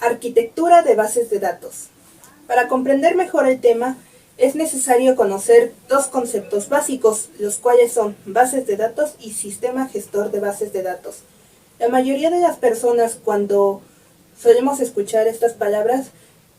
Arquitectura de bases de datos. Para comprender mejor el tema, es necesario conocer dos conceptos básicos, los cuales son bases de datos y sistema gestor de bases de datos. La mayoría de las personas, cuando solemos escuchar estas palabras,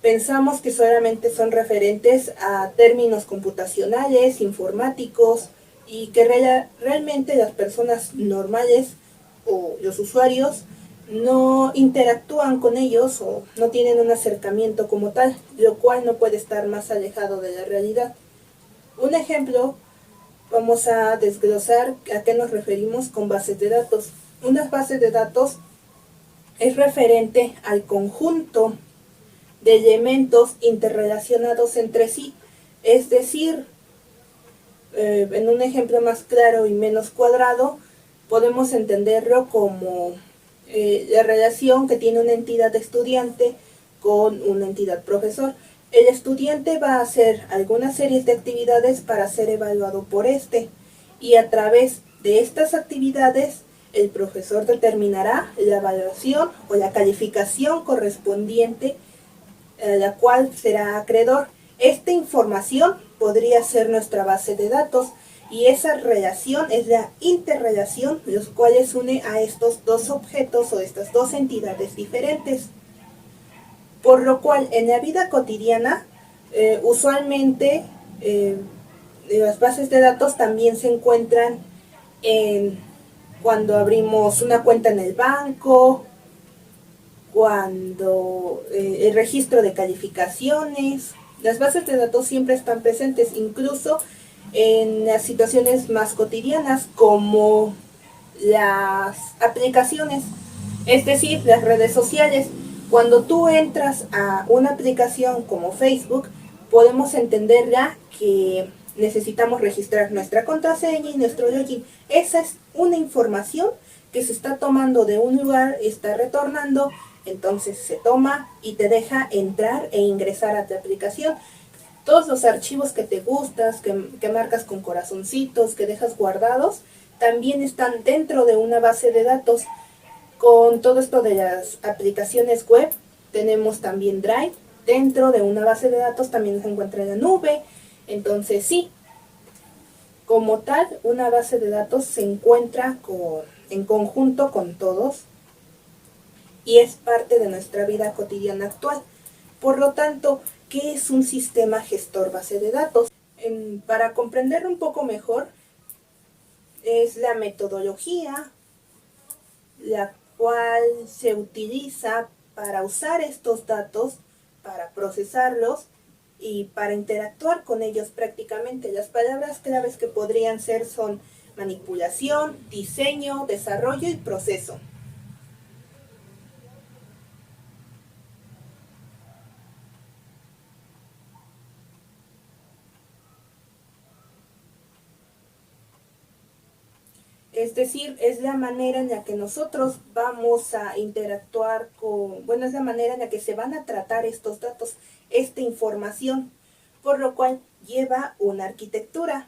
pensamos que solamente son referentes a términos computacionales, informáticos, y que realmente las personas normales o los usuarios no interactúan con ellos o no tienen un acercamiento como tal, lo cual no puede estar más alejado de la realidad. Un ejemplo, vamos a desglosar a qué nos referimos con bases de datos. Una base de datos es referente al conjunto de elementos interrelacionados entre sí, es decir, en un ejemplo más claro y menos cuadrado, podemos entenderlo como la relación que tiene una entidad estudiante con una entidad profesor. El estudiante va a hacer algunas series de actividades para ser evaluado por este, y a través de estas actividades el profesor determinará la evaluación o la calificación correspondiente a la cual será acreedor. Esta información podría ser nuestra base de datos, y esa relación es la interrelación, los cuales une a estos dos objetos o estas dos entidades diferentes. Por lo cual, en la vida cotidiana, usualmente las bases de datos también se encuentran cuando abrimos una cuenta en el banco, cuando el registro de calificaciones. Las bases de datos siempre están presentes, incluso en las situaciones más cotidianas como las aplicaciones, es decir, las redes sociales. Cuando tú entras a una aplicación como Facebook, podemos entenderla que necesitamos registrar nuestra contraseña y nuestro login. Esa es una información que se está tomando de un lugar, está retornando, entonces se toma y te deja entrar e ingresar a tu aplicación. Todos los archivos que te gustas, que marcas con corazoncitos, que dejas guardados, también están dentro de una base de datos. Con todo esto de las aplicaciones web, tenemos también Drive. Dentro de una base de datos también se encuentra en la nube. Entonces sí, como tal, una base de datos se encuentra en conjunto con todos y es parte de nuestra vida cotidiana actual. Por lo tanto, ¿qué es un sistema gestor base de datos? Para comprenderlo un poco mejor, es la metodología la cual se utiliza para usar estos datos, para procesarlos y para interactuar con ellos prácticamente. Las palabras claves que podrían ser son manipulación, diseño, desarrollo y proceso. Es decir, es la manera en la que nosotros vamos a interactuar es la manera en la que se van a tratar estos datos, esta información, por lo cual lleva una arquitectura,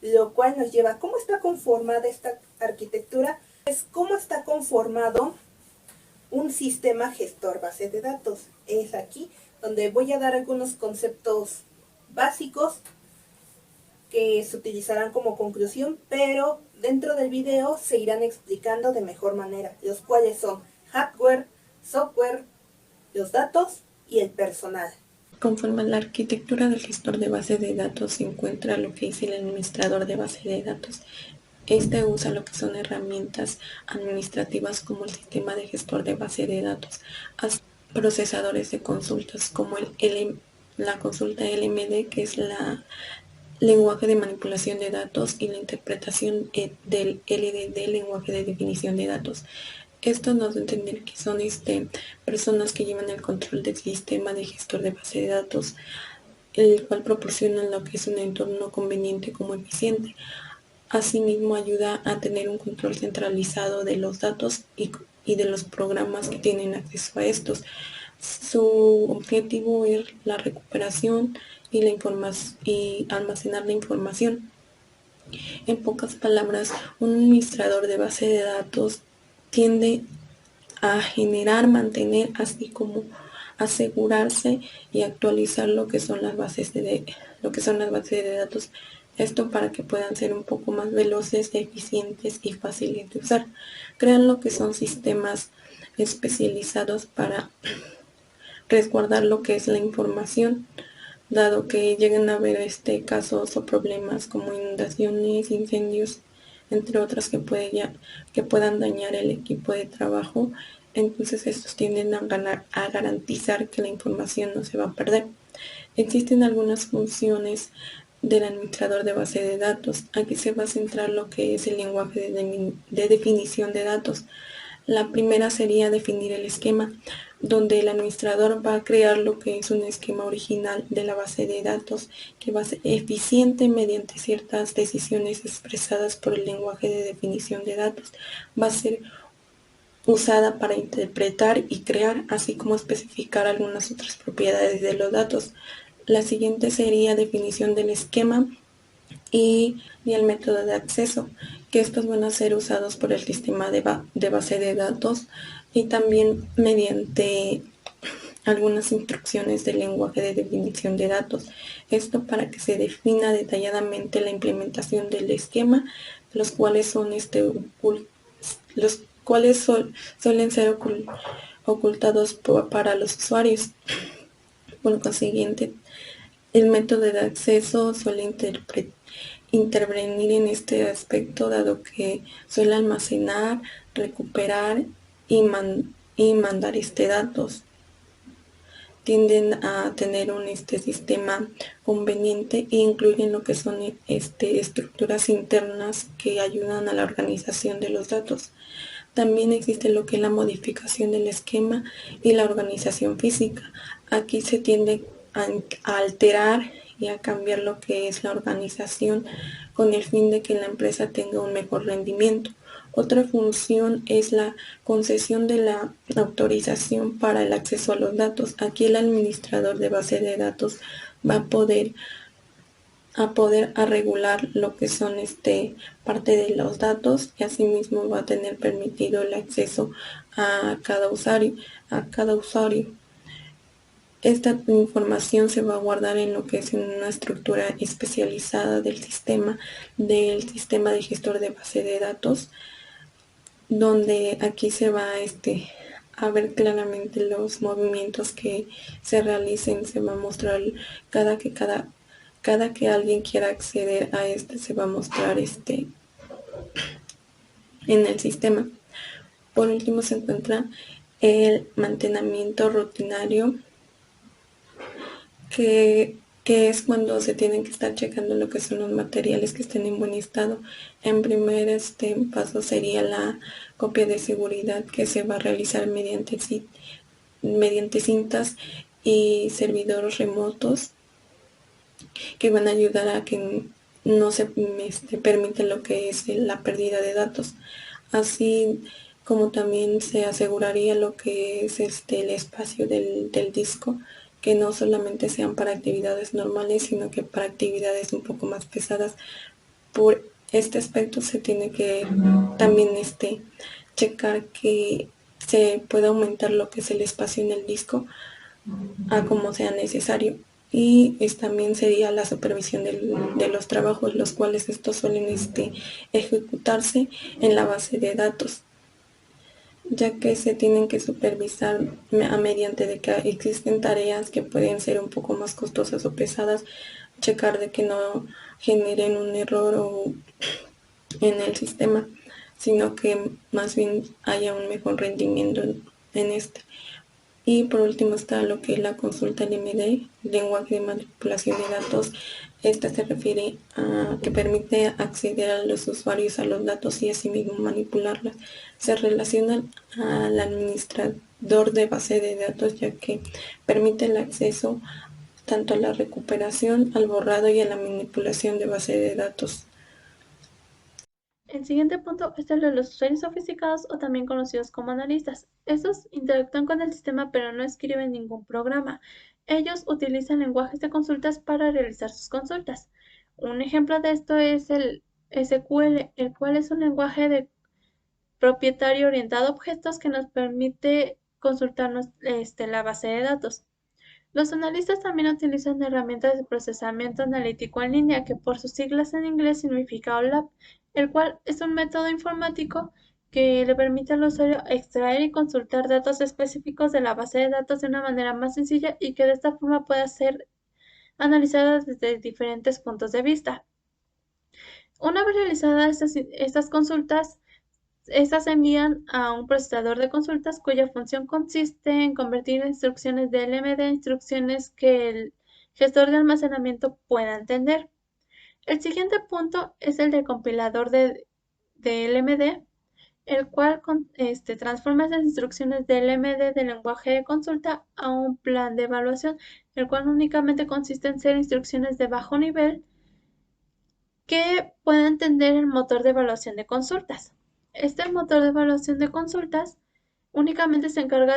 lo cual nos lleva, ¿cómo está conformada esta arquitectura? Pues, ¿cómo está conformado un sistema gestor base de datos? Es aquí donde voy a dar algunos conceptos básicos que se utilizarán como conclusión, pero dentro del video se irán explicando de mejor manera, los cuales son hardware, software, los datos y el personal. Conforme a la arquitectura del gestor de base de datos se encuentra lo que es el administrador de base de datos. Este usa lo que son herramientas administrativas como el sistema de gestor de base de datos, procesadores de consultas como la consulta LMD, que es la lenguaje de manipulación de datos, y la interpretación del LDD, lenguaje de definición de datos. Esto nos da a entender que son personas que llevan el control del sistema de gestor de base de datos, el cual proporciona lo que es un entorno conveniente como eficiente. Asimismo, ayuda a tener un control centralizado de los datos y de los programas que tienen acceso a estos. Su objetivo es la recuperación y almacenar la información. En pocas palabras, un administrador de base de datos tiende a generar, mantener, así como asegurarse y actualizar lo que son las bases de datos. Esto para que puedan ser un poco más veloces, eficientes y fáciles de usar. Crean lo que son sistemas especializados para resguardar lo que es la información, dado que lleguen a haber casos o problemas como inundaciones, incendios, entre otras que puedan dañar el equipo de trabajo. Entonces estos tienden a garantizar que la información no se va a perder. Existen algunas funciones del administrador de base de datos. Aquí se va a centrar lo que es el lenguaje de definición de datos. La primera sería definir el esquema, donde el administrador va a crear lo que es un esquema original de la base de datos que va a ser eficiente mediante ciertas decisiones expresadas por el lenguaje de definición de datos. Va a ser usada para interpretar y crear, así como especificar algunas otras propiedades de los datos. La siguiente sería definición del esquema y el método de acceso, que estos van a ser usados por el sistema de base de datos y también mediante algunas instrucciones del lenguaje de definición de datos. Esto para que se defina detalladamente la implementación del esquema, los cuales son los cuales suelen ser ocultados para los usuarios. Por consiguiente, el método de acceso suele intervenir en este aspecto, dado que suele almacenar, recuperar y mandar datos. Tienden a tener un sistema conveniente e incluyen lo que son estructuras internas que ayudan a la organización de los datos. También existe lo que es la modificación del esquema y la organización física. Aquí se tiende a alterar y a cambiar lo que es la organización con el fin de que la empresa tenga un mejor rendimiento. Otra función es la concesión de la autorización para el acceso a los datos. Aquí el administrador de base de datos va a regular lo que son parte de los datos y asimismo va a tener permitido el acceso a cada usuario. Esta información se va a guardar en lo que es una estructura especializada del sistema de gestor de base de datos, donde aquí se va a ver claramente los movimientos que se realicen. Se va a mostrar cada que alguien quiera acceder a se va a mostrar en el sistema. Por último se encuentra el mantenimiento rutinario, que es cuando se tienen que estar checando lo que son los materiales que estén en buen estado. En primer paso sería la copia de seguridad, que se va a realizar mediante cintas y servidores remotos, que van a ayudar a que no se permite lo que es la pérdida de datos, así como también se aseguraría lo que es el espacio del disco, que no solamente sean para actividades normales, sino que para actividades un poco más pesadas. Por este aspecto se tiene que también checar que se pueda aumentar lo que es el espacio en el disco a como sea necesario. Y también sería la supervisión de los trabajos, los cuales estos suelen ejecutarse en la base de datos, ya que se tienen que supervisar a mediante de que existen tareas que pueden ser un poco más costosas o pesadas, checar de que no generen un error en el sistema, sino que más bien haya un mejor rendimiento en este. Y por último está lo que es la consulta LMD, lenguaje de manipulación de datos. Esta se refiere a que permite acceder a los usuarios a los datos y asimismo manipularlos. Se relaciona al administrador de base de datos, ya que permite el acceso tanto a la recuperación, al borrado y a la manipulación de base de datos. El siguiente punto es el de los usuarios sofisticados o también conocidos como analistas. Estos interactúan con el sistema pero no escriben ningún programa. Ellos utilizan lenguajes de consultas para realizar sus consultas. Un ejemplo de esto es el SQL, el cual es un lenguaje propietario orientado a objetos que nos permite consultar la base de datos. Los analistas también utilizan herramientas de procesamiento analítico en línea, que por sus siglas en inglés significa OLAP, el cual es un método informático que le permite al usuario extraer y consultar datos específicos de la base de datos de una manera más sencilla y que de esta forma pueda ser analizada desde diferentes puntos de vista. Una vez realizadas estas consultas, estas se envían a un procesador de consultas cuya función consiste en convertir instrucciones de LMD a instrucciones que el gestor de almacenamiento pueda entender. El siguiente punto es el de compilador de LMD, el cual transforma esas instrucciones de LMD del lenguaje de consulta a un plan de evaluación, el cual únicamente consiste en ser instrucciones de bajo nivel que pueda entender el motor de evaluación de consultas. Este motor de evaluación de consultas únicamente se encarga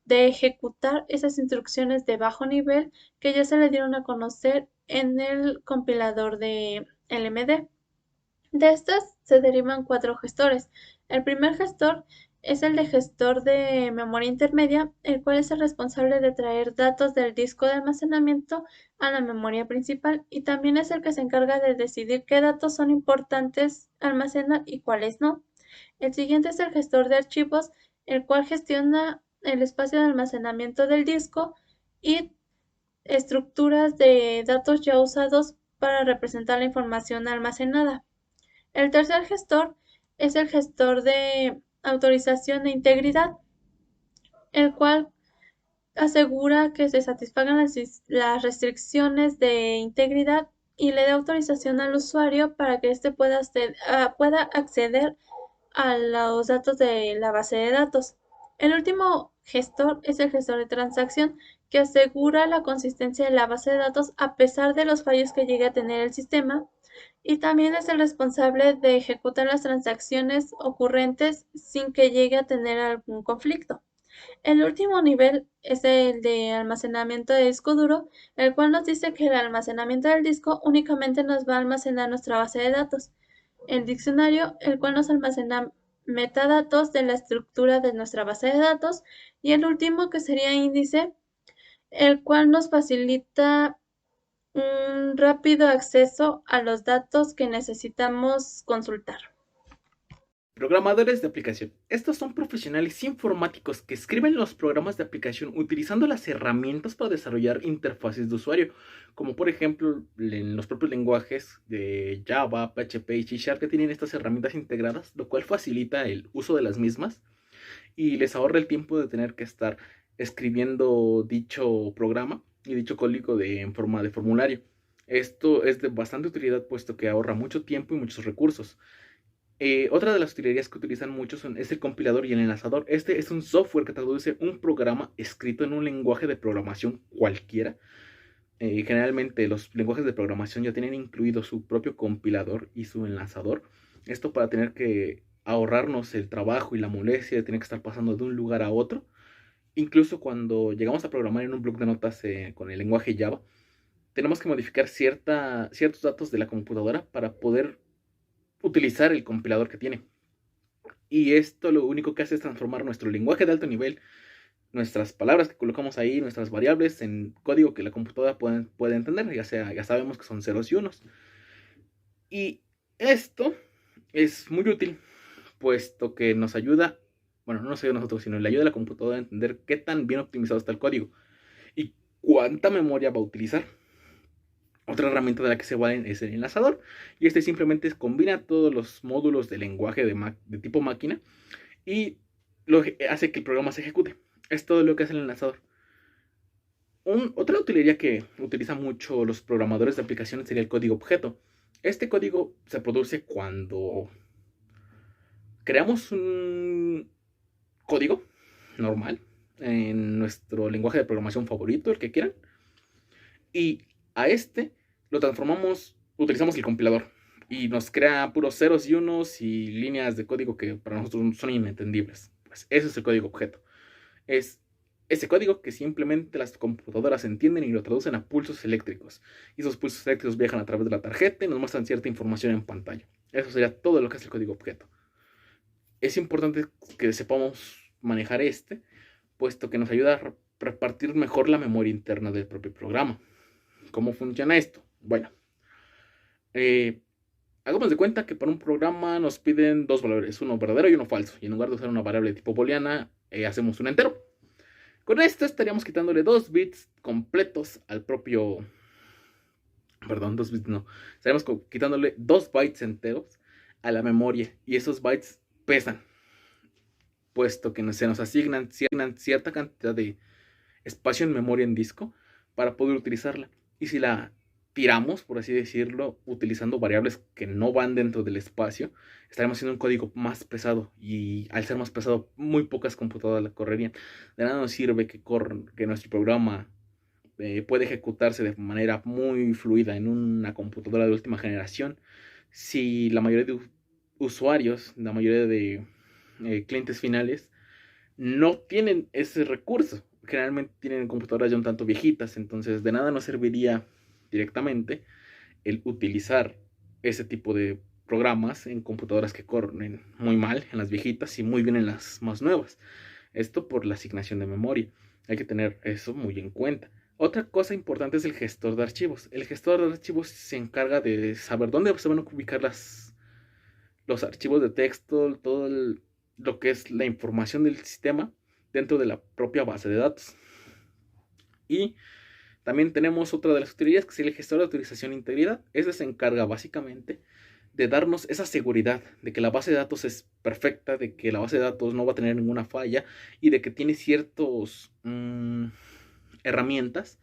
de ejecutar esas instrucciones de bajo nivel que ya se le dieron a conocer en el compilador de LMD. De estas se derivan 4 gestores. El primer gestor es el de gestor de memoria intermedia, el cual es el responsable de traer datos del disco de almacenamiento a la memoria principal y también es el que se encarga de decidir qué datos son importantes almacenar y cuáles no. El siguiente es el gestor de archivos, el cual gestiona el espacio de almacenamiento del disco y estructuras de datos ya usados para representar la información almacenada. El tercer gestor es el gestor de autorización e integridad, el cual asegura que se satisfagan las restricciones de integridad y le da autorización al usuario para que éste pueda acceder a los datos de la base de datos. El último gestor es el gestor de transacción, que asegura la consistencia de la base de datos a pesar de los fallos que llegue a tener el sistema, y también es el responsable de ejecutar las transacciones ocurrentes sin que llegue a tener algún conflicto. El último nivel es el de almacenamiento de disco duro, el cual nos dice que el almacenamiento del disco únicamente nos va a almacenar nuestra base de datos. El diccionario, el cual nos almacena metadatos de la estructura de nuestra base de datos. Y el último, que sería índice, el cual nos facilita un rápido acceso a los datos que necesitamos consultar. Programadores de aplicación. Estos son profesionales informáticos que escriben los programas de aplicación utilizando las herramientas para desarrollar interfaces de usuario, como por ejemplo en los propios lenguajes de Java, PHP y C# que tienen estas herramientas integradas, lo cual facilita el uso de las mismas y les ahorra el tiempo de tener que estar escribiendo dicho programa y dicho código en forma de formulario. Esto es de bastante utilidad puesto que ahorra mucho tiempo y muchos recursos. Otra de las utilerías que utilizan mucho es el compilador y el enlazador. Este es un software que traduce un programa escrito en un lenguaje de programación cualquiera. Generalmente los lenguajes de programación ya tienen incluido su propio compilador y su enlazador. Esto para tener que ahorrarnos el trabajo y la molestia de tener que estar pasando de un lugar a otro. Incluso cuando llegamos a programar en un bloc de notas con el lenguaje Java, tenemos que modificar ciertos datos de la computadora para poder utilizar el compilador que tiene. Y esto lo único que hace es transformar nuestro lenguaje de alto nivel, nuestras palabras que colocamos ahí, nuestras variables, en código que la computadora puede entender, ya sabemos que son ceros y unos. Y esto es muy útil, puesto que nos ayuda, bueno, no nos ayuda a nosotros, sino le ayuda a la computadora a entender qué tan bien optimizado está el código y cuánta memoria va a utilizar. Otra herramienta de la que se valen es el enlazador, y este simplemente combina todos los módulos de lenguaje de tipo máquina y hace que el programa se ejecute. Es todo lo que hace el enlazador. Otra utilería que utilizan mucho los programadores de aplicaciones sería el código objeto. Este código se produce cuando creamos un código normal en nuestro lenguaje de programación favorito, el que quieran, y a este lo transformamos, utilizamos el compilador y nos crea puros ceros y unos y líneas de código que para nosotros son inentendibles. Pues ese es el código objeto. Es ese código que simplemente las computadoras entienden y lo traducen a pulsos eléctricos. Y esos pulsos eléctricos viajan a través de la tarjeta y nos muestran cierta información en pantalla. Eso sería todo lo que es el código objeto. Es importante que sepamos manejar puesto que nos ayuda a repartir mejor la memoria interna del propio programa. ¿Cómo funciona esto? Bueno, hagamos de cuenta que para un programa nos piden dos valores, uno verdadero y uno falso, y en lugar de usar una variable tipo booleana, hacemos un entero. Con esto estaríamos quitándole 2 bits completos al propio... Perdón, 2 bits no. Estaríamos quitándole 2 bytes enteros a la memoria, y esos bytes pesan, puesto que se nos asignan cierta cantidad de espacio en memoria en disco para poder utilizarla. Y si la tiramos, por así decirlo, utilizando variables que no van dentro del espacio, estaremos haciendo un código más pesado, y al ser más pesado, muy pocas computadoras la correrían. De nada nos sirve que nuestro programa puede ejecutarse de manera muy fluida en una computadora de última generación si la mayoría de usuarios, la mayoría de clientes finales no tienen ese recurso. Generalmente tienen computadoras ya un tanto viejitas, entonces de nada nos serviría directamente el utilizar ese tipo de programas en computadoras que corren muy mal en las viejitas y muy bien en las más nuevas. Esto por la asignación de memoria. Hay que tener eso muy en cuenta. Otra cosa importante es el gestor de archivos. El gestor de archivos se encarga de saber dónde se van a ubicar los archivos de texto, lo que es la información del sistema dentro de la propia base de datos. Y también tenemos otra de las utilidades, que es el gestor de autorización e integridad. Ese se encarga básicamente de darnos esa seguridad de que la base de datos es perfecta, de que la base de datos no va a tener ninguna falla y de que tiene ciertas herramientas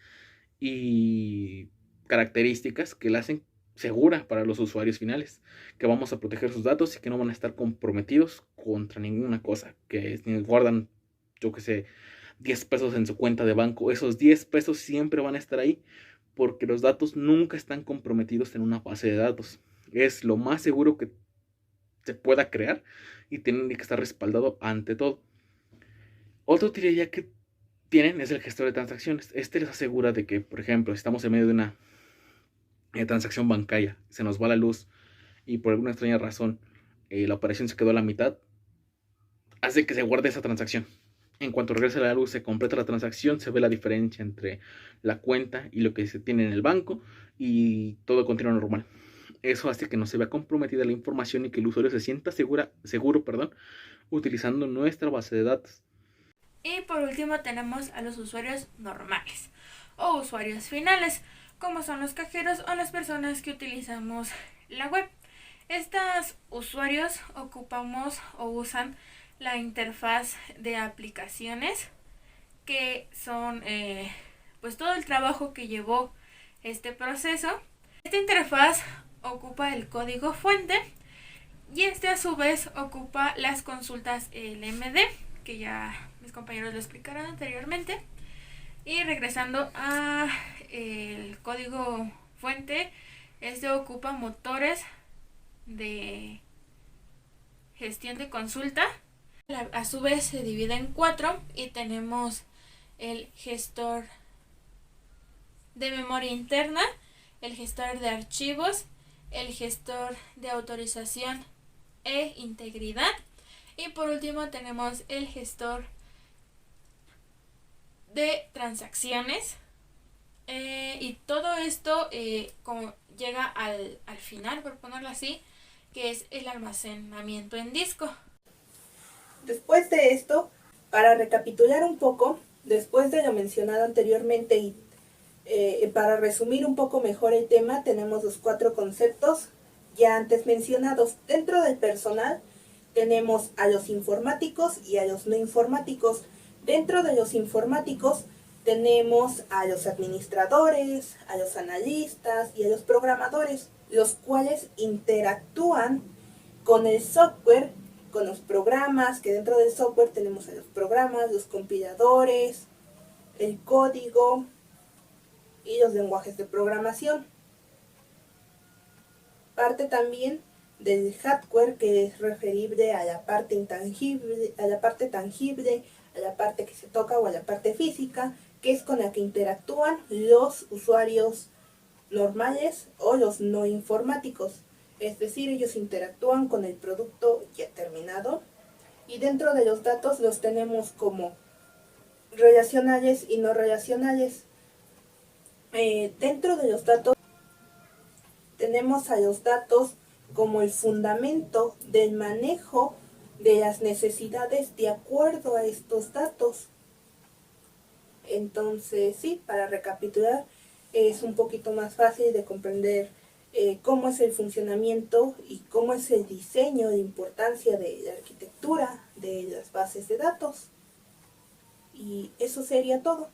y características que la hacen segura para los usuarios finales, que vamos a proteger sus datos y que no van a estar comprometidos contra ninguna cosa, que guardan, yo que sé, 10 pesos en su cuenta de banco. Esos 10 pesos siempre van a estar ahí porque los datos nunca están comprometidos en una base de datos. Es lo más seguro que se pueda crear y tienen que estar respaldado ante todo. Otra utilidad que tienen es el gestor de transacciones. Este les asegura de que, por ejemplo, si estamos en medio de una transacción bancaria, se nos va la luz y por alguna extraña razón la operación se quedó a la mitad, hace que se guarde esa transacción. En cuanto regrese la luz, se completa la transacción, se ve la diferencia entre la cuenta y lo que se tiene en el banco y todo continúa normal. Eso hace que no se vea comprometida la información y que el usuario se sienta seguro, utilizando nuestra base de datos. Y por último tenemos a los usuarios normales o usuarios finales, como son los cajeros o las personas que utilizamos la web. Estos usuarios ocupamos o usan la interfaz de aplicaciones, que son pues todo el trabajo que llevó este proceso. Esta interfaz ocupa el código fuente y este a su vez ocupa las consultas LMD, que ya mis compañeros lo explicaron anteriormente. Y regresando a el código fuente, este ocupa motores de gestión de consulta. A su vez se divide en 4 y tenemos el gestor de memoria interna, el gestor de archivos, el gestor de autorización e integridad, y por último tenemos el gestor de transacciones. Y todo esto como llega al final, por ponerlo así, que es el almacenamiento en disco. Después de esto, para recapitular un poco, después de lo mencionado anteriormente y para resumir un poco mejor el tema, tenemos los 4 conceptos ya antes mencionados. Dentro del personal tenemos a los informáticos y a los no informáticos. Dentro de los informáticos tenemos a los administradores, a los analistas y a los programadores, los cuales interactúan con el software, con los programas, que dentro del software tenemos a los programas, los compiladores, el código y los lenguajes de programación. Parte también del hardware, que es referible a la parte intangible, a la parte tangible, a la parte que se toca o a la parte física, que es con la que interactúan los usuarios normales o los no informáticos. Es decir, ellos interactúan con el producto ya terminado Y dentro de los datos los tenemos como relacionales y no relacionales. Dentro de los datos tenemos a los datos como el fundamento del manejo de las necesidades de acuerdo a estos datos. Entonces, sí, para recapitular, es un poquito más fácil de comprender cómo es el funcionamiento y cómo es el diseño de importancia de la arquitectura de las bases de datos. Y eso sería todo.